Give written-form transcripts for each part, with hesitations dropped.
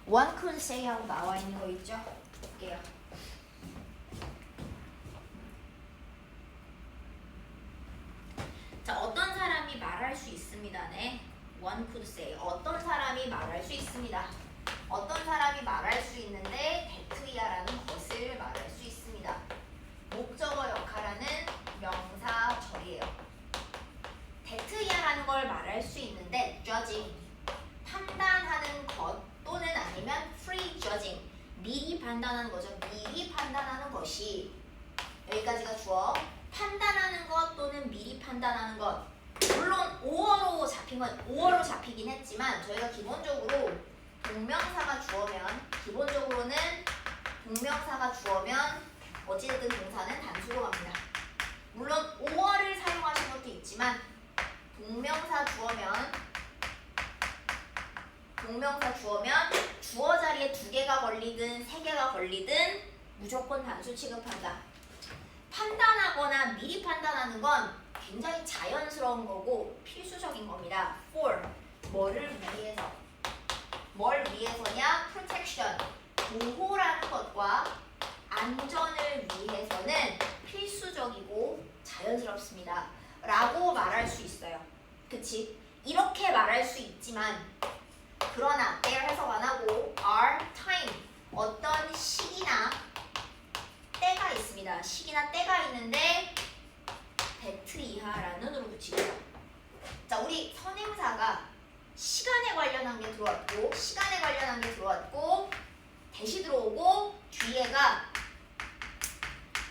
one could say 하고 나와 있는 거 있죠? 볼게요. 자, 어떤 사람이 말할 수 있습니다. 네. one could say. 어떤 사람이 말할 수 있습니다. 어떤 사람이 말할 수 있는데 that이야라는 것을 말할 수 있습니다. 목적어 역할하는 명사절이에요. that이야라는 걸 말할 수 있는데 judging, 판단하는 것 또는 아니면 prejudging, 미리 판단하는 거죠. 미리 판단하는 것이 여기까지가 주어. 판단하는 것 또는 미리 판단하는 것. 물론 5어로 잡힌 건 5어로 잡히긴 했지만 저희가 기본적으로 동명사가 주어면 기본적으로는 동명사가 주어면 어찌됐든 동사는 단수로 갑니다. 물론 5어를 사용하신 것도 있지만 동명사 주어면 주어 자리에 2개가 걸리든 3개가 걸리든 무조건 단수 취급한다. 판단하거나 미리 판단하는 건 굉장히 자연스러운 거고 필수적인 겁니다. for 뭐를 위해서. 뭘 위해서냐? protection 보호라는 것과 안전을 위해서는 필수적이고 자연스럽습니다. 라고 말할 수 있어요. 그치? 이렇게 말할 수 있지만 그러나 there 해석 안 하고 are time 어떤 시기나 때가 있습니다. 시기나 때가 있는데 that 이하라는 으로 붙이고. 자, 우리 선행사가 시간에 관련한 게 들어왔고 대시 들어오고 뒤에가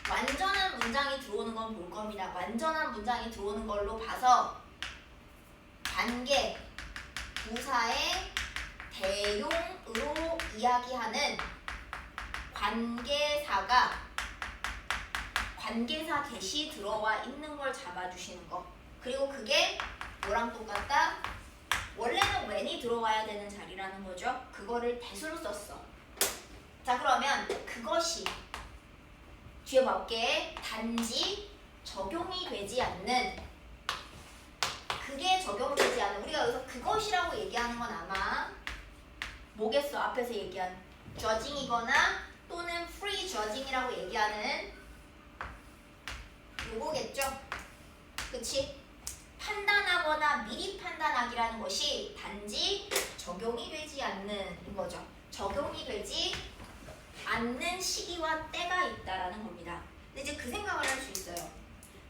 완전한 문장이 들어오는 건 볼 겁니다. 완전한 문장이 들어오는 걸로 봐서 관계, 부사의 대용으로 이야기하는 관계사 대시 들어와 있는 걸 잡아주시는 거. 그리고 그게 뭐랑 똑같다? 원래는 when이 들어와야 되는 자리라는 거죠. 그거를 대수로 썼어. 자, 그러면 그것이 뒤에 볼게. 단지 적용이 되지 않는, 그게 적용되지 않는, 우리가 여기서 그것이라고 얘기하는 건 아마 뭐겠어? 앞에서 얘기한 judging이거나 또는 free judging이라고 얘기하는 요거겠죠? 그치? 판단하거나 미리 판단하기라는 것이 단지 적용이 되지 않는 거죠. 적용이 되지 않는 시기와 때가 있다라는 겁니다. 근데 이제 그 생각을 할 수 있어요.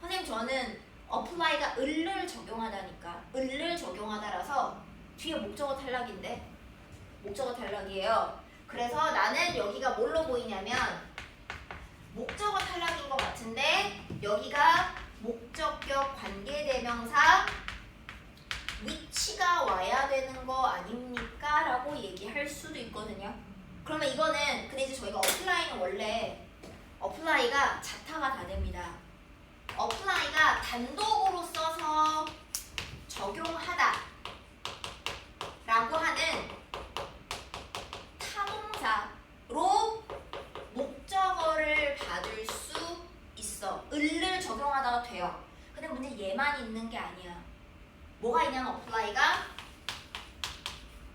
선생님, 저는 apply가 을을 적용하다니까. 을을 적용하다라서 뒤에 목적어 탈락인데 목적어 탈락이에요. 그래서 나는 여기가 뭘로 보이냐면 목적어 탈락인 것 같은데 여기가 목적격 관계대명사 위치가 와야 되는 거 아닙니까? 라고 얘기할 수도 있거든요. 그러면 이거는 근데 이제 저희가 apply는 원래 apply가 자타가 다 됩니다. apply가 단독으로 써서 적용하다 라고 하는 타동사로 목적어를 받을 수 있어. 을을 적용하다가 돼요. 근데 문제 얘만 있는 게 아니야. 뭐가 있냐면 apply가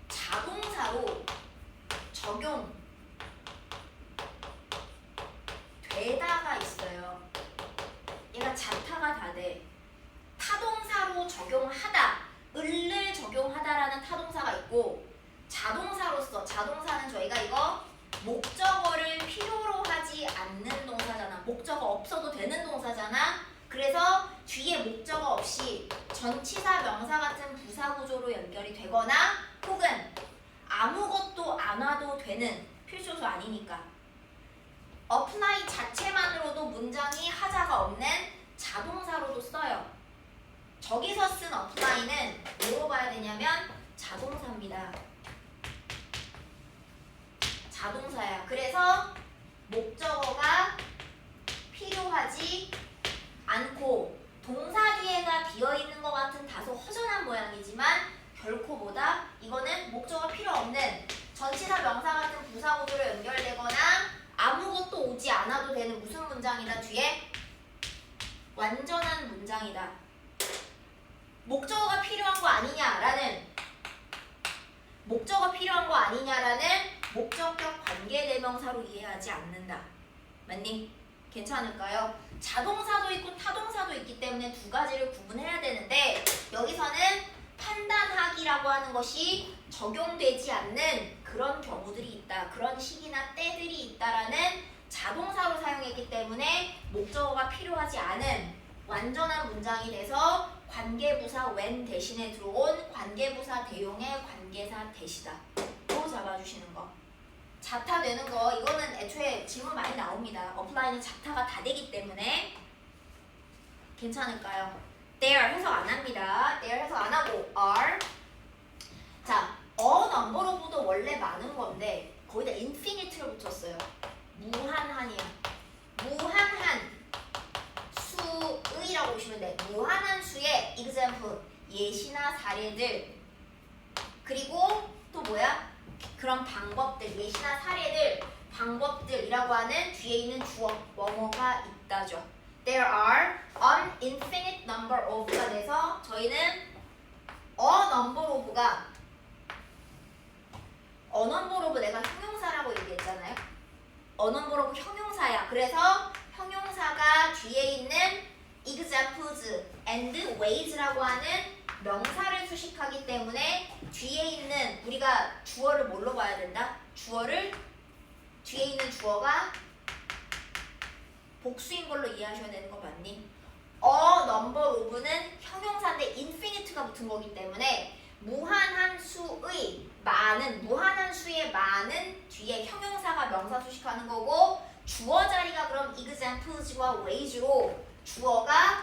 자동사로 적용 되다가 있어요. 얘가 자타가 다 돼. 타동사로 적용하다, 을을 적용하다라는 타동사가 있고 자동사로서, 자동사는 저희가 이거 목적어를 필요로 하지 않는 동사잖아. 목적어 없어도 되는 동사잖아. 그래서 뒤에 목적어 없이 전치사 명사 같은 부사 구조로 연결이 되거나 혹은 아무것도 안 와도 되는 필수조 아니니까 apply 자체만으로도 문장이 하자가 없는 자동사로도 써요. 저기서 쓴 apply는 뭐로 봐야 되냐면 자동사입니다. 자동사야. 그래서 목적어가 필요하지 않고 동사 뒤에가 비어있는 것 같은 다소 허전한 모양이지만 결코 뭐다? 이거는 목적어 필요 없는 전치사 명사 같은 부사 구조로 연결되거나 아무것도 오지 않아도 되는 무슨 문장이다? 뒤에 완전한 문장이다. 목적어가 필요한 거 아니냐라는 목적격 관계대명사로 이해하지 않는다. 맞니? 괜찮을까요? 자동사도 있고 타동사도 있기 때문에 두 가지를 구분해야 되는데 여기서는 판단하기라고 하는 것이 적용되지 않는 그런 경우들이 있다. 그런 시기나 때들이 있다라는 자동사로 사용했기 때문에 목적어가 필요하지 않은 완전한 문장이 돼서 관계부사 when 대신에 들어온 관계부사 대용의 관계사 대시다. 로 잡아주시는 거. 자타 되는 거 이거는 애초에 질문 많이 나옵니다. 어플라이는 자타가 다 되기 때문에 괜찮을까요? There 해석 안 합니다. There 해석 안 하고 are. 자, number of도 원래 많은 건데 거기다 infinity를 붙였어요. 무한한이야. 무한한 수의라고 보시면 돼. 무한한 수의 example 예시나 사례들 그리고 또 뭐야? 그런 방법들 예시나 사례들 방법들이라고 하는 뒤에 있는 주어 뭐뭐가 있다죠. There are an infinite number of가 돼서 저희는 a number of가 a number of 내가 형용사라고 얘기했잖아요. a number of 형용사야. 그래서 형용사가 뒤에 있는 examples and ways라고 하는 명사를 수식하기 때문에 뒤에 있는 우리가 주어를 뭘로 봐야 된다? 주어를 뒤에 있는 주어가 복수인 걸로 이해하셔야 되는 거 맞니? a number of는 형용사인데 infinite가 붙은 거기 때문에 무한한 수의 많은 무한한 수의 많은 뒤에 형용사가 명사 수식하는 거고 주어 자리가 그럼 examples와 ways로 주어가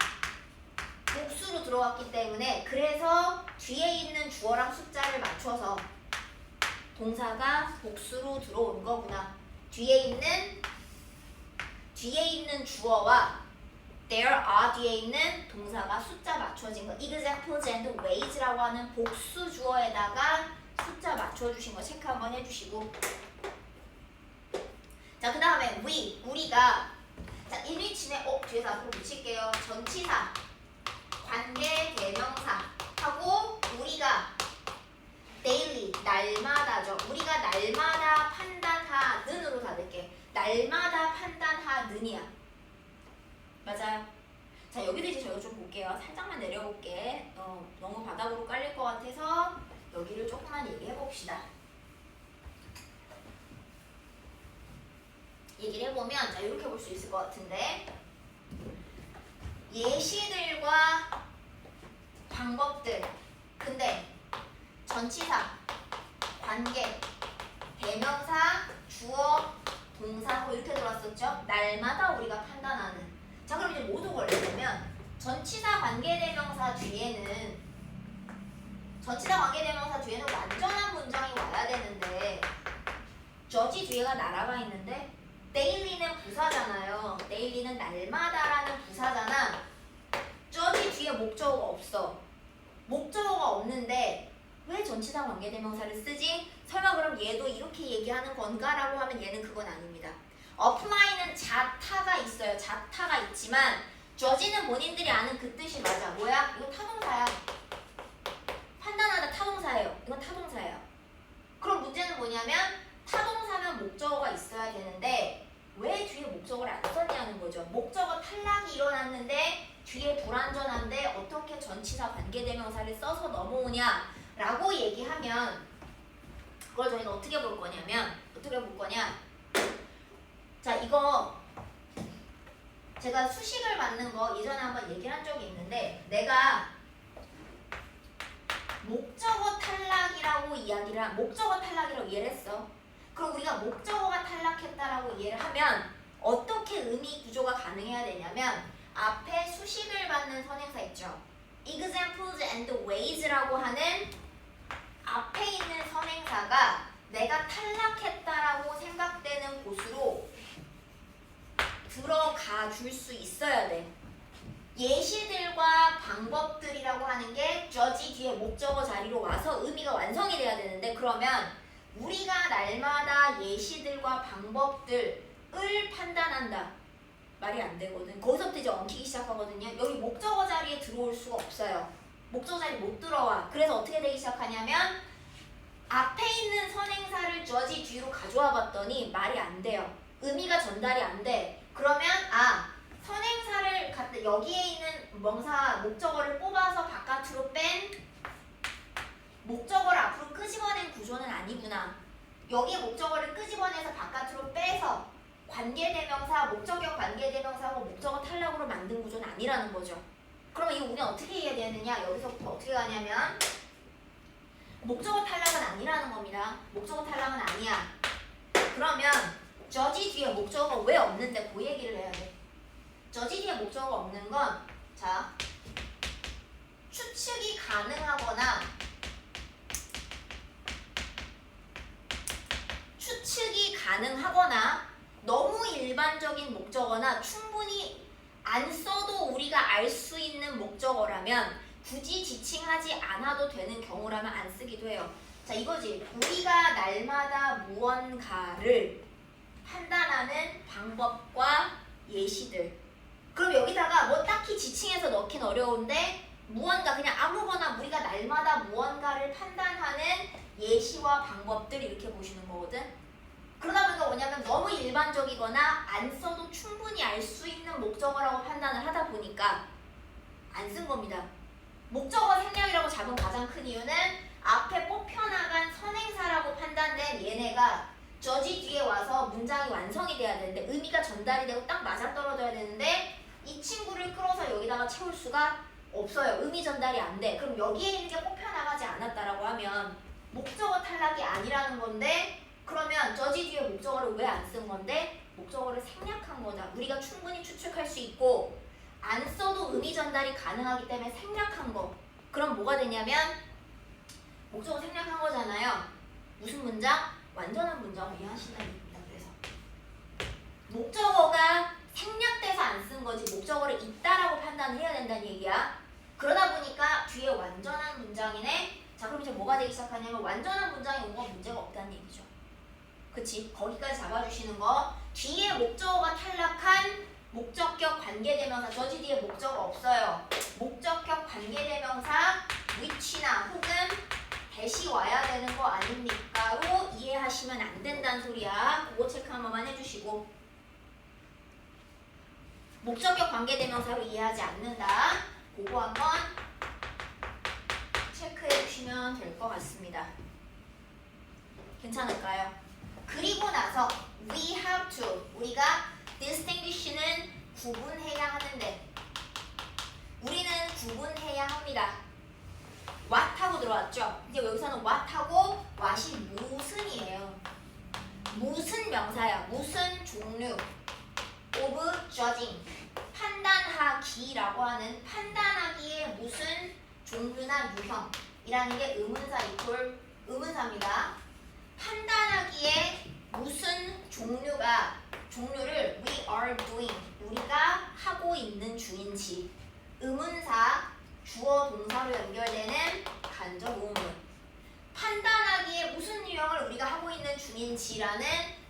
복수로 들어왔기 때문에 그래서 뒤에 있는 주어랑 숫자를 맞춰서 동사가 복수로 들어온 거구나. 뒤에 있는 주어와 there are 뒤에 있는 동사가 숫자 맞춰진 거. examples and ways라고 하는 복수 주어에다가 숫자 맞춰주신 거 체크 한번 해주시고. 자, 그 다음에 우리가 자, 일위치네 뒤에서 앞으로 붙일게요. 전치사 관계 대명사 하고 우리가 daily 날마다죠. 우리가 날마다 판단하는으로 닫을게. 날마다 판단하는이야. 맞아요. 자, 여기도 이제 저희가 좀 볼게요. 살짝만 내려볼게. 너무 바닥으로 깔릴 것 같아서 여기를 조금만 얘기해 봅시다. 얘기를 해보면 자, 이렇게 볼 수 있을 것 같은데 예시들과 방법들 근데 전치사, 관계, 대명사, 주어, 동사 이렇게 들어왔었죠? 날마다 우리가 판단하는. 자, 그럼 이제 뭐도 걸리냐면 전치사, 관계, 대명사 뒤에는 완전한 문장이 와야 되는데 저지 뒤에가 날아가 있는데 daily는 부사잖아요. daily는 날마다라는 부사잖아. 저기 뒤에 목적어가 없어. 목적어가 없는데 왜 전치사 관계대명사를 쓰지? 설마 그럼 얘도 이렇게 얘기하는 건가? 라고 하면 얘는 그건 아닙니다. apply는 자타가 있어요. 자타가 있지만 저지는 본인들이 아는 그 뜻이 맞아. 뭐야? 이거 타동사야. 판단하다 타동사예요. 이건 타동사예요. 그럼 문제는 뭐냐면 타동사면 목적어가 있어야 되는데 왜 뒤에 목적어를 안 썼냐는 거죠. 목적어 탈락이 일어났는데 뒤에 불완전한데 어떻게 전치사 관계대명사를 써서 넘어오냐 라고 얘기하면 그걸 저희는 어떻게 볼 거냐 자, 이거 제가 수식을 받는 거 예전에 한번 얘기를 한 적이 있는데 내가 목적어 탈락이라고 이해를 했어. 그럼 우리가 목적어가 탈락했다라고 이해를 하면 어떻게 의미 구조가 가능해야 되냐면 앞에 수식을 받는 선행사 있죠. examples and ways라고 하는 앞에 있는 선행사가 내가 탈락했다라고 생각되는 곳으로 들어가 줄 수 있어야 돼. 예시들과 방법들이라고 하는 게 저지 뒤에 목적어 자리로 와서 의미가 완성이 돼야 되는데 그러면 우리가 날마다 예시들과 방법들을 판단한다. 말이 안 되거든. 거기서부터 이제 엉키기 시작하거든요. 여기 목적어 자리에 들어올 수가 없어요. 목적어 자리 못 들어와. 그래서 어떻게 되기 시작하냐면 앞에 있는 선행사를 저지 뒤로 가져와 봤더니 말이 안 돼요. 의미가 전달이 안 돼. 그러면 선행사를 갖다 여기에 있는 명사 목적어를 뽑아서 바깥으로 뺀 목적어를 앞으로 끄집어낸 구조는 아니구나. 여기 목적어를 끄집어내서 바깥으로 빼서 관계대명사, 목적격 관계대명사하고 목적어 탈락으로 만든 구조는 아니라는 거죠. 그러면 이거 우리는 어떻게 이해해야 되느냐? 여기서부터 어떻게 가냐면 목적어 탈락은 아니라는 겁니다. 목적어 탈락은 아니야. 그러면 저지 뒤에 목적어가 왜 없는데 그 얘기를 해야 돼. 저지 뒤에 목적어가 없는 건 자, 추측이 가능하거나 너무 일반적인 목적어나 충분히 안 써도 우리가 알 수 있는 목적어라면 굳이 지칭하지 않아도 되는 경우라면 안 쓰기도 해요. 자, 이거지. 우리가 날마다 무언가를 판단하는 방법과 예시들. 그럼 여기다가 뭐 딱히 지칭해서 넣긴 어려운데 무언가 그냥 아무거나 우리가 날마다 무언가를 판단하는 예시와 방법들 이렇게 보시는 거거든. 그러다 보니까 뭐냐면 너무 일반적이거나 안 써도 충분히 알 수 있는 목적어라고 판단을 하다 보니까 안 쓴 겁니다. 목적어 생략이라고 잡은 가장 큰 이유는 앞에 뽑혀나간 선행사라고 판단된 얘네가 저지 뒤에 와서 문장이 완성이 돼야 되는데 의미가 전달이 되고 딱 맞아떨어져야 되는데 이 친구를 끌어서 여기다가 채울 수가 없어요. 의미 전달이 안 돼. 그럼 여기에 있는 게 뽑혀나가지 않았다라고 하면 목적어 탈락이 아니라는 건데 그러면 저지 뒤에 목적어를 왜 안 쓴 건데 목적어를 생략한 거다. 우리가 충분히 추측할 수 있고 안 써도 의미 전달이 가능하기 때문에 생략한 거. 그럼 뭐가 되냐면 목적어 생략한 거잖아요. 무슨 문장? 완전한 문장을 이해하신다는 얘기입니다. 그래서 목적어가 생략돼서 안 쓴 거지 목적어를 있다라고 판단을 해야 된다는 얘기야. 그러다 보니까 뒤에 완전한 문장이네. 자, 그럼 이제 뭐가 되기 시작하냐면 완전한 문장이 온 건 문제가 없다는 얘기죠. 그치? 거기까지 잡아주시는 거. 뒤에 목적어가 탈락한 목적격 관계대명사. 저지 뒤에 목적어 없어요. 목적격 관계대명사 which나 혹은 대시 와야 되는 거 아닙니까?로 이해하시면 안 된다는 소리야. 그거 체크 한 번만 해주시고 목적격 관계대명사로 이해하지 않는다. 그거 한번 체크해 주시면 될 것 같습니다. 괜찮을까요? 그리고 나서 we have to 우리가 distinguish는 구분해야 하는데 우리는 구분해야 합니다. what하고 들어왔죠? 이제 여기서는 what하고 what이 무슨이에요. 무슨 명사야. 무슨 종류 of judging 판단하기라고 하는 판단하기의 무슨 종류나 유형이라는 게 의문사 이퀄 의문사입니다. 판단하기에 무슨 종류를 we are doing 우리가 하고 있는 중인지 의문사 주어 동사로 연결되는 간접 의문문 판단하기에 무슨 유형을 우리가 하고 있는 중인지라는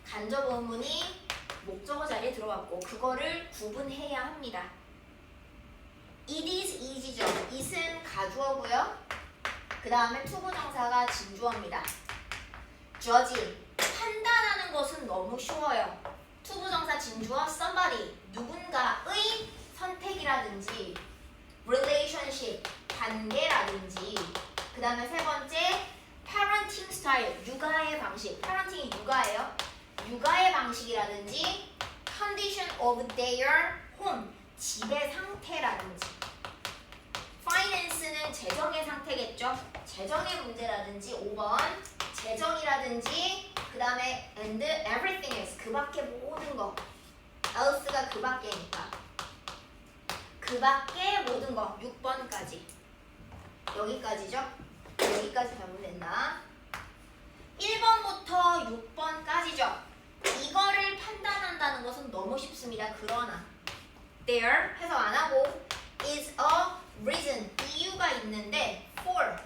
간접 의문문이 목적어 자리에 들어왔고 그거를 구분해야 합니다. It is easy죠. it은 가주어고요. 그 다음에 투부정사가 진주어입니다. judge 판단하는 것은 너무 쉬워요. 투부정사 진주어 somebody 누군가의 선택이라든지 relationship 관계라든지 그 다음에 세 번째 parenting style 육아의 방식 parenting이 육아예요. 육아의 방식이라든지 condition of their home 집의 상태라든지 finance는 재정의 상태겠죠. 재정의 문제라든지 5번 재정이라든지 그 다음에 and everything else 그 밖에 모든 거 else가 그 밖에니까 그 밖에 모든 거 6번까지 여기까지죠. 여기까지 가면 된다. 1번부터 6번까지죠. 이거를 판단한다는 것은 너무 쉽습니다. 그러나 there 해석 안 하고 is a reason 이유가 있는데 for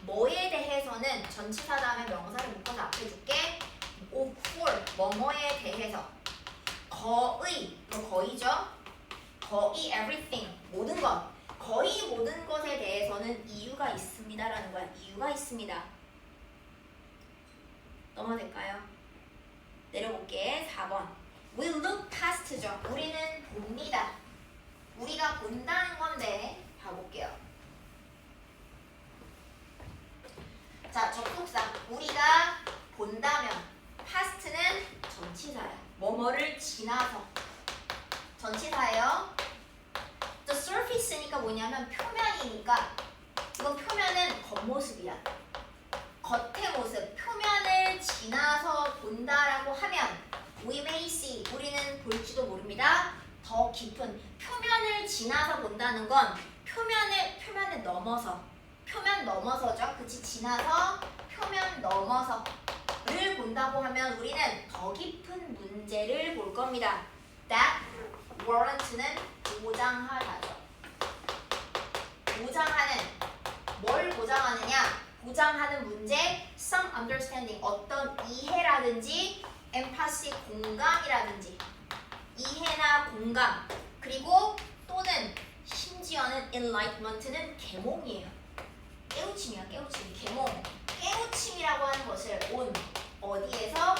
뭐에 대해서는 전치사 다음에 명사를 묶어서 앞에 줄게. for 뭐뭐에 대해서 거의 거의죠. 거의 everything 모든 것 거의 모든 것에 대해서는 이유가 있습니다라는 거야. 이유가 있습니다. 넘어갈까요? 내려볼게. 4번. We look past죠. 우리는 봅니다. 우리가 본다는 건데 봐볼게요. 자, 접속사. 우리가 본다면 past는 전치사야. 뭐뭐를 지나서. 전치사예요. The surface니까 뭐냐면 표면이니까 이건 표면은 겉모습이야. 겉의 모습, 표면을 지나서 본다라고 하면 we may see, 우리는 볼지도 모릅니다. 더 깊은 표면을 지나서 본다는 건 표면을 넘어서, 표면 넘어서죠. 그치? 지나서 표면 넘어서를 본다고 하면 우리는 더 깊은 문제를 볼 겁니다. That warrant는 보장하다죠. 보장하는, 뭘 보장하느냐? 보장하는 문제, some understanding, 어떤 이해라든지 empathy, 공감이라든지 이해나 공감, 그리고 또는 심지어는 enlightenment는 계몽이에요. 깨우침이야, 깨우침, 계몽. 깨우침이라고 하는 것을 온 어디에서?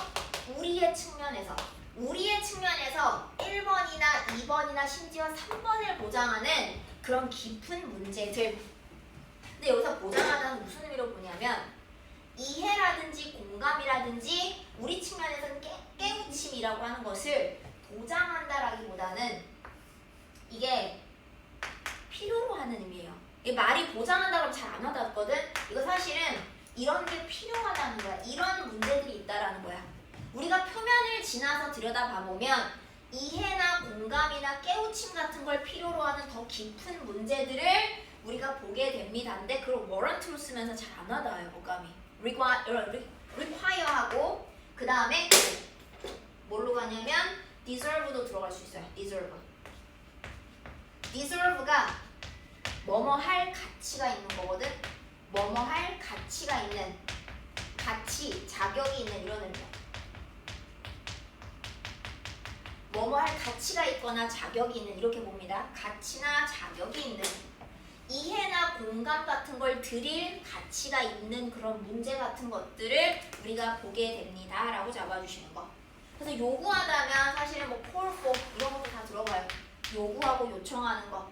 우리의 측면에서. 우리의 측면에서 1번이나 2번이나 심지어 3번을 보장하는 그런 깊은 문제들. 근데 여기서 보장하다는 무슨 의미로 보냐면 이해라든지 공감이라든지 우리 측면에서는 깨우침이라고 하는 것을 보장한다라기보다는 이게 필요로 하는 의미예요. 이 말이 보장한다 그러면 잘 안 와닿거든. 이거 사실은 이런 게 필요하다는 거야. 이런 문제들이 있다라는 거야. 우리가 표면을 지나서 들여다봐보면 이해나 공감이나 깨우침 같은 걸 필요로 하는 더 깊은 문제들을 우리가 보게 됩니다. 근데 그걸 warrant로 쓰면서 잘 안 와닿아요. 어감이. require하고 그 다음에 뭘로 가냐면 deserve도 들어갈 수 있어요. deserve가 뭐뭐 할 가치가 있는 거거든. 뭐뭐 할 가치가 있는, 가치, 자격이 있는 이런 의미야. 뭐뭐 할 가치가 있거나 자격이 있는 이렇게 봅니다. 가치나 자격이 있는, 이해나 공감 같은 걸 드릴 가치가 있는 그런 문제 같은 것들을 우리가 보게 됩니다. 라고 잡아주시는 거. 그래서 요구하다면 사실은 뭐 call for 이런 것도 다 들어가요. 요구하고 요청하는 거.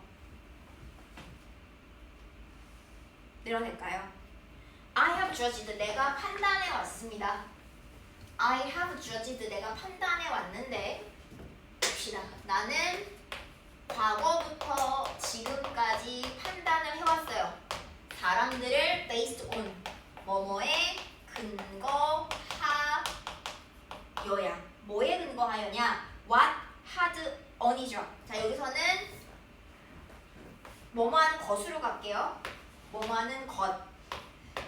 내려낼까요? I have judged, 내가 판단해 왔습니다. I have judged, 내가 판단해 왔는데 봅시다. 나는 과거부터 지금까지 판단을 해왔어요. 사람들을 based on 뭐뭐에 근거하여야. 뭐에 근거하여냐? What had on이죠. 자, 여기서는 뭐뭐하는 것으로 갈게요. 뭐뭐하는 것.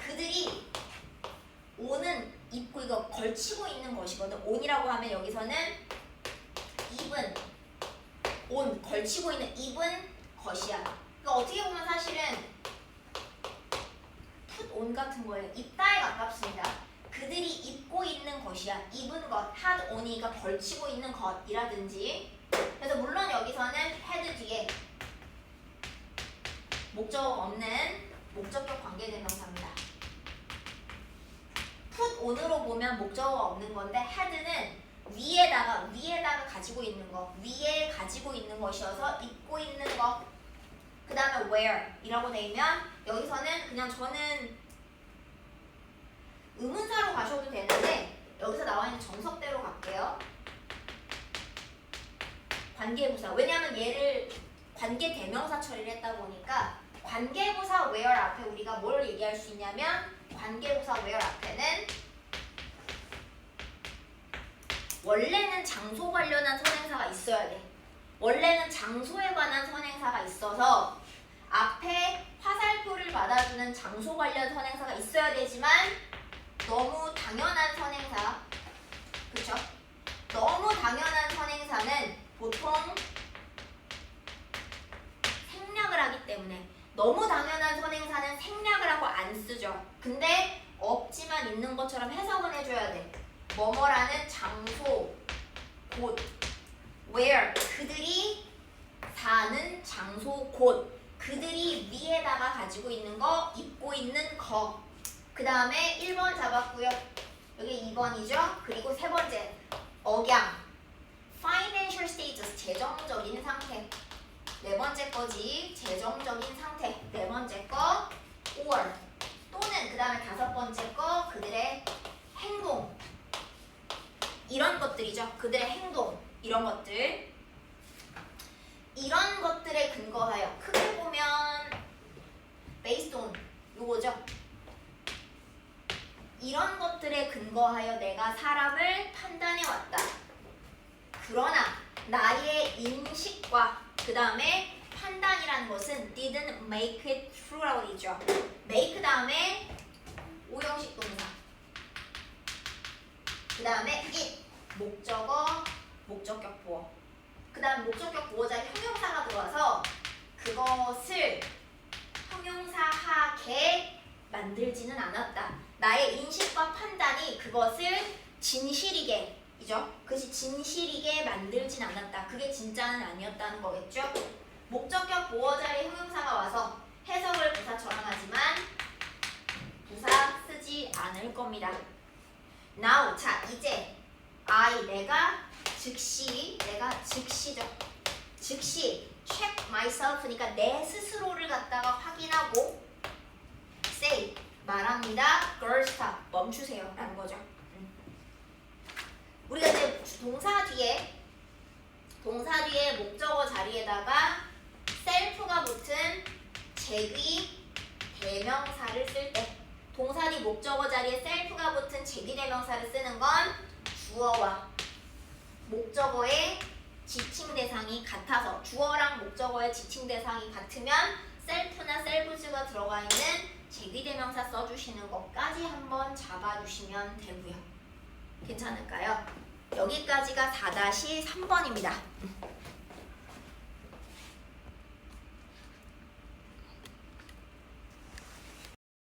그들이 on은 입고 이거 걸치고 있는 것이거든. on이라고 하면 여기서는 입은 on, 걸치고 있는 입은 것이야. 그러니까 어떻게 보면 사실은 put on 같은 거예요. 입다에 가깝습니다. 그들이 입고 있는 것이야. 입은 것, had on이니까 걸치고 있는 것이라든지. 그래서 물론 여기서는 had 뒤에 목적 없는 목적격 관계대명사입니다. put on으로 보면 목적어가 없는 건데 had는 위에다가 가지고 있는 거, 위에 가지고 있는 것이어서 입고 있는 거. 그 다음에 where 이라고 되면 여기서는 그냥 저는 의문사로 가셔도 되는데 여기서 나와 있는 정석대로 갈게요. 관계부사. 왜냐하면 얘를 관계대명사 처리를 했다 보니까 관계부사 where 앞에 우리가 뭘 얘기할 수 있냐면 관계부사 where 앞에는 원래는 장소 관련한 선행사가 있어야 돼. 원래는 장소에 관한 선행사가 있어서 앞에 화살표를 받아주는 장소 관련 선행사가 있어야 되지만 너무 당연한 선행사, 그쵸? 너무 당연한 선행사는 보통 생략을 하기 때문에 너무 당연한 선행사는 생략을 하고 안 쓰죠. 근데 없지만 있는 것처럼 해석은 해줘야 돼. 뭐뭐라는 장소, 곳, where, 그들이 사는 장소, 곳, 그들이 위에다가 가지고 있는 거, 입고 있는 거. 그 다음에 1번 잡았고요. 여기 2번이죠. 그리고 세 번째 억양 financial status 재정적인 상태. 네 번째 거지 재정적인 상태. 네 번째 거 or 또는 그 다음에 다섯 번째 거 그들의 행동. 이런 것들이죠. 그들의 행동 이런 것들. 이런 것들에 근거하여 크게 보면 based on 요거죠. 이런 것들에 근거하여 내가 사람을 판단해 왔다. 그러나 나의 인식과 그 다음에 판단이라는 것은 didn't make it true라고 되죠. make 다음에 오형식 동사. 그 다음에 it 목적어 목적격 보어. 그 다음 목적격 보어자에 형용사가 들어와서 그것을 형용사하게 만들지는 않았다. 나의 인식과 판단이 그것을 진실이게 이죠. 그것이 진실이게 만들진 않았다. 그게 진짜는 아니었다는 거겠죠. 목적격 보어자의 형용사가 와서 해석을 부사처럼 하지만 부사 쓰지 않을 겁니다. Now 자 이제 내가 즉시죠. 즉시 check myself니까 내 스스로를 갖다가 확인하고 say 말합니다. girl stop 멈추세요 라는 거죠. 우리가 이제 동사 뒤에 목적어 자리에다가 self가 붙은 제귀 대명사를 쓸 때 동사 뒤 목적어 자리에 self가 붙은 제귀 대명사를 쓰는 건 주어와 목적어의 지칭 대상이 같아서 주어랑 목적어의 지칭 대상이 같으면 self나 selves가 들어가 있는 제귀 대명사 써주시는 것까지 한번 잡아주시면 되고요. 괜찮을까요? 여기까지가 4-3번입니다.